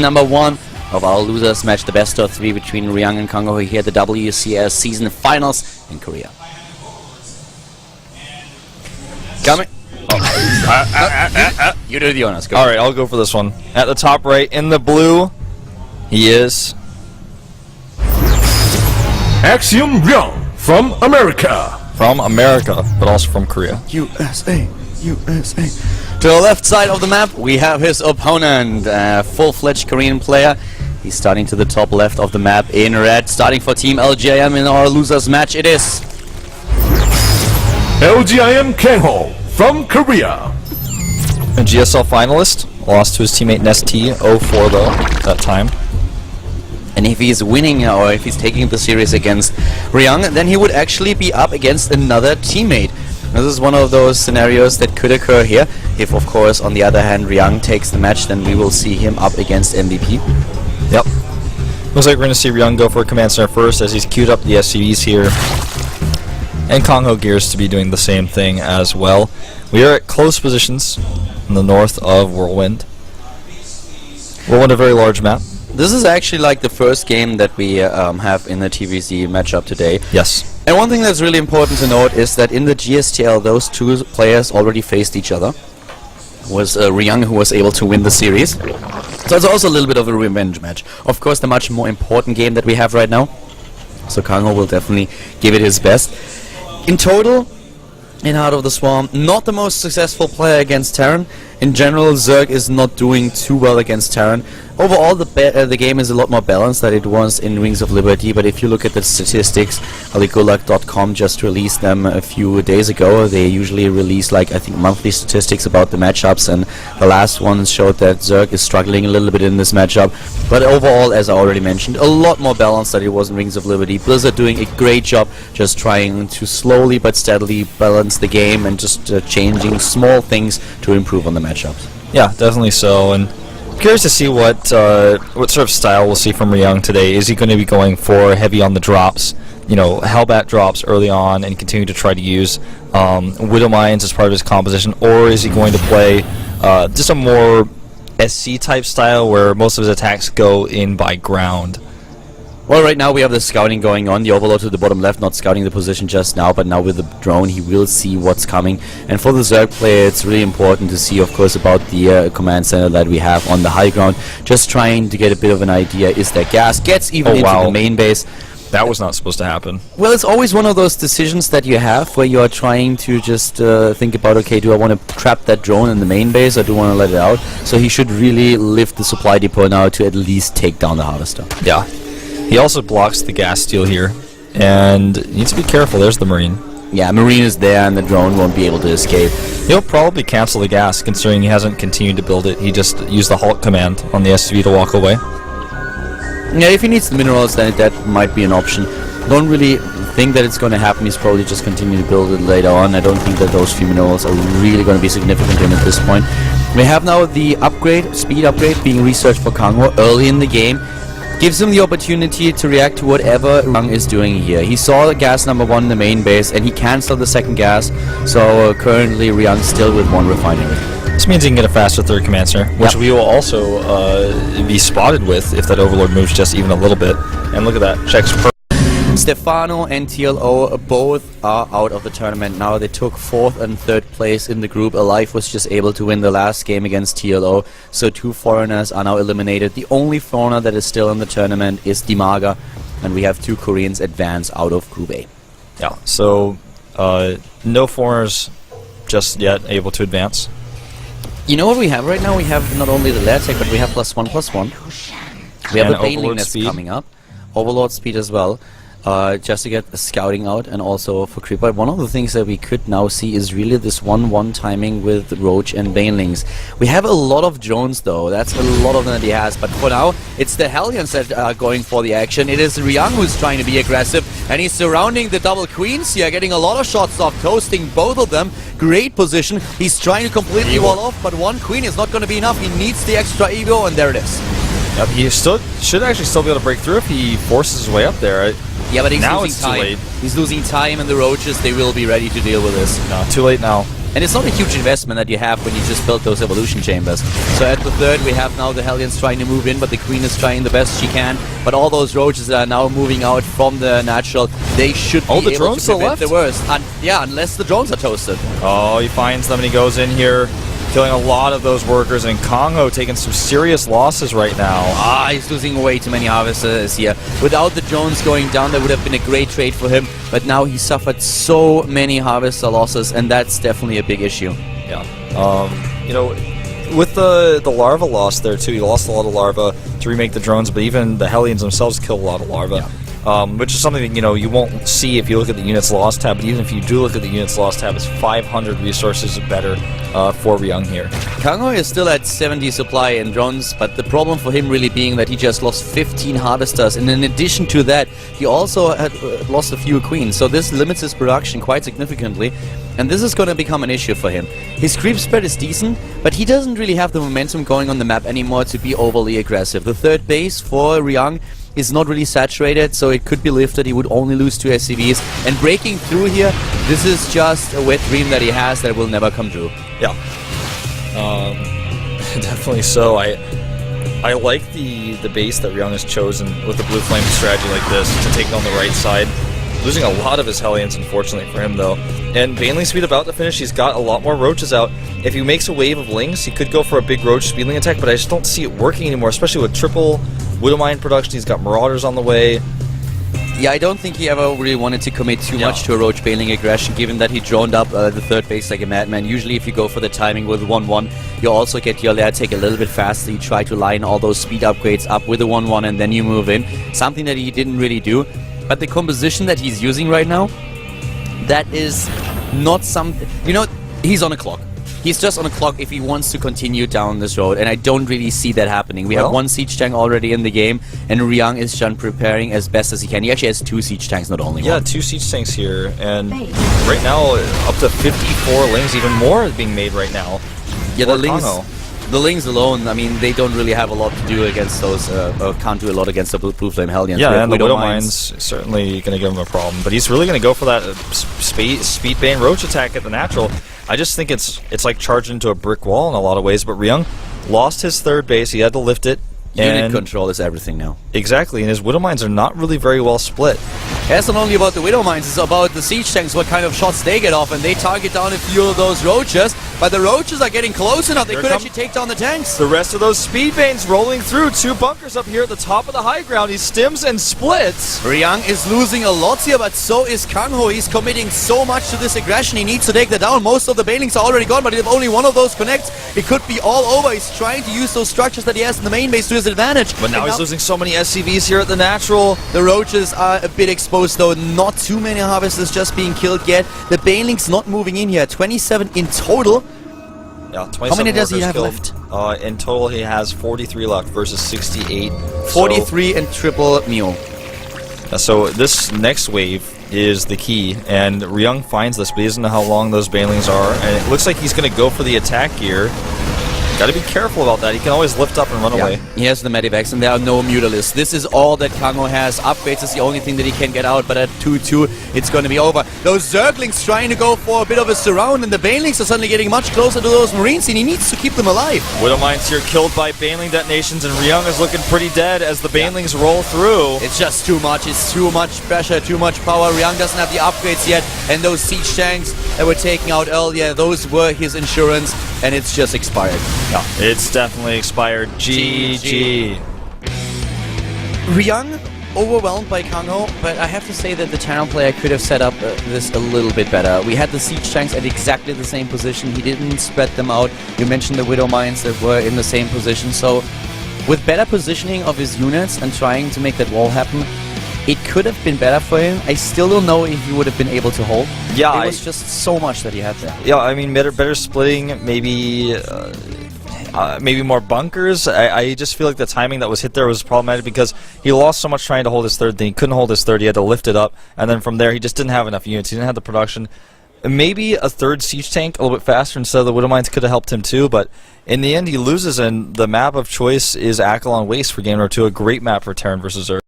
number 1 of our losers match, the best of 3 between Ryung and Kongo here at the WCS season finals in Korea. Coming. Oh. You do the honors. Go. All right, I'll go for this one. At the top right, in the blue, he is Axiom Ryung from America. From America, but also from Korea. USA. To the left side of the map, we have his opponent, full-fledged Korean player. He's starting to the top left of the map in red. Starting for Team LGIM in our losers match, it is LGIM Kangho from Korea. A GSL finalist, lost to his teammate Nesty 0-4 though at that time. And if he's winning or if he's taking the series against Ryung, then he would actually be up against another teammate. This is one of those scenarios that could occur here. If, of course, on the other hand, Ryung takes the match, then we will see him up against MVP. Yep. Looks like we're going to see Ryung go for a command center first as he's queued up the SCVs here. And Kongo gears to be doing the same thing as well. We are at close positions in the north of Whirlwind. Whirlwind, a very large map. This is actually like the first game that we have in the TVZ matchup today. Yes. And one thing that's really important to note is that in the GSTL, those two players already faced each other. It was Ryung who was able to win the series. So it's also a little bit of a revenge match. Of course, the much more important game that we have right now. So Kongo will definitely give it his best. In total, in Heart of the Swarm, not the most successful player against Terran. In general, Zerg is not doing too well against Terran. Overall, the game is a lot more balanced than it was in Rings of Liberty, but if you look at the statistics, Aligulag.com just released them a few days ago. They usually release, like, I think, monthly statistics about the matchups, and the last one showed that Zerg is struggling a little bit in this matchup. But overall, as I already mentioned, a lot more balanced than it was in Rings of Liberty. Blizzard doing a great job just trying to slowly but steadily balance the game and just changing small things to improve on the matchups. Yeah, definitely so. And curious to see what sort of style we'll see from Ryung today. Is he going to be going for heavy on the drops, you know, Hellbat drops early on and continue to try to use Widow Mines as part of his composition, or is he going to play just a more SC type style where most of his attacks go in by ground? Well, right now we have the scouting going on, the Overlord to the bottom left, not scouting the position just now, but now with the drone he will see what's coming. And for the Zerg player, it's really important to see, of course, about the command center that we have on the high ground. Just trying to get a bit of an idea, is there gas? Gets even into the main base. That was not supposed to happen. Well, it's always one of those decisions that you have where you are trying to just think about, okay, do I want to trap that drone in the main base or do I want to let it out? So he should really lift the supply depot now to at least take down the harvester. Yeah. He also blocks the gas steal here, and needs to be careful. There's the Marine. Yeah, Marine is there, and the drone won't be able to escape. He'll probably cancel the gas, considering he hasn't continued to build it. He just used the halt command on the SCV to walk away. Yeah, if he needs the minerals, then that might be an option. Don't really think that it's going to happen. He's probably just continue to build it later on. I don't think that those few minerals are really going to be significant to him at this point. We have now the upgrade, speed upgrade, being researched for Kongo early in the game. Gives him the opportunity to react to whatever Ryung is doing here. He saw the gas number 1 in the main base, and he cancelled the second gas, so currently Ryung's still with 1 refinery. This means he can get a faster third command center, which we will also be spotted with if that Overlord moves just even a little bit. And look at that, checks per. Stefano and TLO both are out of the tournament now. They took 4th and 3rd place in the group. Alive was just able to win the last game against TLO, so 2 foreigners are now eliminated. The only foreigner that is still in the tournament is Dimaga, and we have 2 Koreans advance out of Group A. Yeah, so no foreigners just yet able to advance. You know what we have right now? We have not only the lair tech, but we have +1/+1. We have the Baneling that's coming up. Overlord speed as well. Just to get the scouting out and also for creep. But one of the things that we could now see is really this 1-1 timing with Roach and Banelings. We have a lot of drones though, that's a lot of them that he has, but for now it's the Hellions that are going for the action. It is Ryung who's trying to be aggressive, and he's surrounding the double queens here, getting a lot of shots off, toasting both of them. Great position, he's trying to completely wall off, but 1 queen is not going to be enough. He needs the extra ego, and there it is. Yep, he should actually still be able to break through if he forces his way up there. Yeah, but he's now losing time. He's losing time, and the Roaches, they will be ready to deal with this. No, too late now. And it's not a huge investment that you have when you just build those evolution chambers. So at the third, we have now the Hellions trying to move in, but the Queen is trying the best she can. But all those roaches that are now moving out from the natural, they should be the able drones to to the prevent left? the worst. Yeah, unless the drones are toasted. Oh, he finds them and he goes in here, killing a lot of those workers, and Kongo taking some serious losses right now. He's losing way too many harvesters here. Without the drones going down, that would have been a great trade for him. But now he suffered so many harvester losses, and that's definitely a big issue. Yeah. You know, with the larva loss there too, he lost a lot of larva to remake the drones, but even the Hellions themselves killed a lot of larva. Yeah. Which is something that, you know, you won't see if you look at the units lost tab, but even if you do look at the units lost tab, it's 500 resources better for Ryung here. Kongo is still at 70 supply in drones, but the problem for him really being that he just lost 15 harvesters, and in addition to that, he also had lost a few queens, so this limits his production quite significantly, and this is going to become an issue for him. His creep spread is decent, but he doesn't really have the momentum going on the map anymore to be overly aggressive. The third base for Ryung is not really saturated, so it could be lifted. He would only lose 2 SCVs, and breaking through here, this is just a wet dream that he has that will never come true. Yeah, definitely so. I like the base that Ryung has chosen with the blue flame strategy like this to take on the right side. Losing a lot of his Hellions, unfortunately for him, though. And Baneling's speed about to finish. He's got a lot more roaches out. If he makes a wave of lings, he could go for a big roach speedling attack, but I just don't see it working anymore, especially with triple Widowmine production. He's got Marauders on the way. Yeah, I don't think he ever really wanted to commit too much to a roach baneling aggression, given that he droned up the third base like a madman. Usually if you go for the timing with 1-1, you also get your lair take a little bit faster. You try to line all those speed upgrades up with a 1-1 and then you move in. Something that he didn't really do. But the composition that he's using right now, that is not something... You know, he's on a clock. He's just on a clock if he wants to continue down this road, and I don't really see that happening. We have 1 siege tank already in the game, and Ryung is just preparing as best as he can. He actually has 2 siege tanks, not only 1. Yeah, 2 siege tanks here, and right now up to 54 lings, even more is being made right now. Yeah, the lings alone, I mean, they don't really have a lot to do against those, or can't do a lot against the Blue Flame Hellions. Yeah, and the Widowmine's certainly going to give him a problem, but he's really going to go for that speed bane roach attack at the natural. I just think it's like charging into a brick wall in a lot of ways, but Ryung lost his third base, he had to lift it. Unit control is everything now. Exactly, and his Widowmines are not really very well split. It's not only about the Widowmines, it's about the siege tanks, what kind of shots they get off, and they target down a few of those roaches, but the roaches are getting close enough, they could actually take down the tanks. The rest of those speed banes rolling through, 2 bunkers up here at the top of the high ground, he stims and splits. Ryung is losing a lot here, but so is Kangho. He's committing so much to this aggression, he needs to take that down. Most of the banelings are already gone, but if only one of those connects, it could be all over. He's trying to use those structures that he has in the main base to his advantage. But now he's losing so many SCVs here at the natural. The roaches are a bit exposed though, not too many harvesters just being killed yet. The banelings not moving in here, 27 in total. Yeah, 27 How many does he have killed. left? In total he has 43 left versus 68. 43 and triple Mule. So this next wave is the key, and Ryung finds this, but he doesn't know how long those banelings are, and it looks like he's going to go for the attack here. Gotta be careful about that. He can always lift up and run away. He has the Medivacs, and there are no Mutalisks. This is all that Kangho has. Upgrades is the only thing that he can get out, but at 2-2, it's going to be over. Those Zerglings trying to go for a bit of a surround, and the Banelings are suddenly getting much closer to those Marines, and he needs to keep them alive. Widowmines here killed by Baneling detonations, and Ryung is looking pretty dead as the Banelings roll through. It's just too much. It's too much pressure, too much power. Ryung doesn't have the upgrades yet, and those siege tanks that were taken out earlier, those were his insurance, and it's just expired. Yeah, it's definitely expired. GG. Ryung overwhelmed by Kangho, but I have to say that the town player could have set up this a little bit better. We had the siege tanks at exactly the same position. He didn't spread them out. You mentioned the Widow Mines that were in the same position. So with better positioning of his units and trying to make that wall happen, it could have been better for him. I still don't know if he would have been able to hold. Yeah, it was just so much that he had there. Yeah, I mean, better splitting, maybe more bunkers. I just feel like the timing that was hit there was problematic because he lost so much trying to hold his third, then he couldn't hold his third, he had to lift it up, and then from there he just didn't have enough units, he didn't have the production. Maybe a third siege tank a little bit faster instead of the Widowmines could have helped him too, but in the end he loses, and the map of choice is Akalon Waste for Game Number 2, a great map for Terran versus Earth.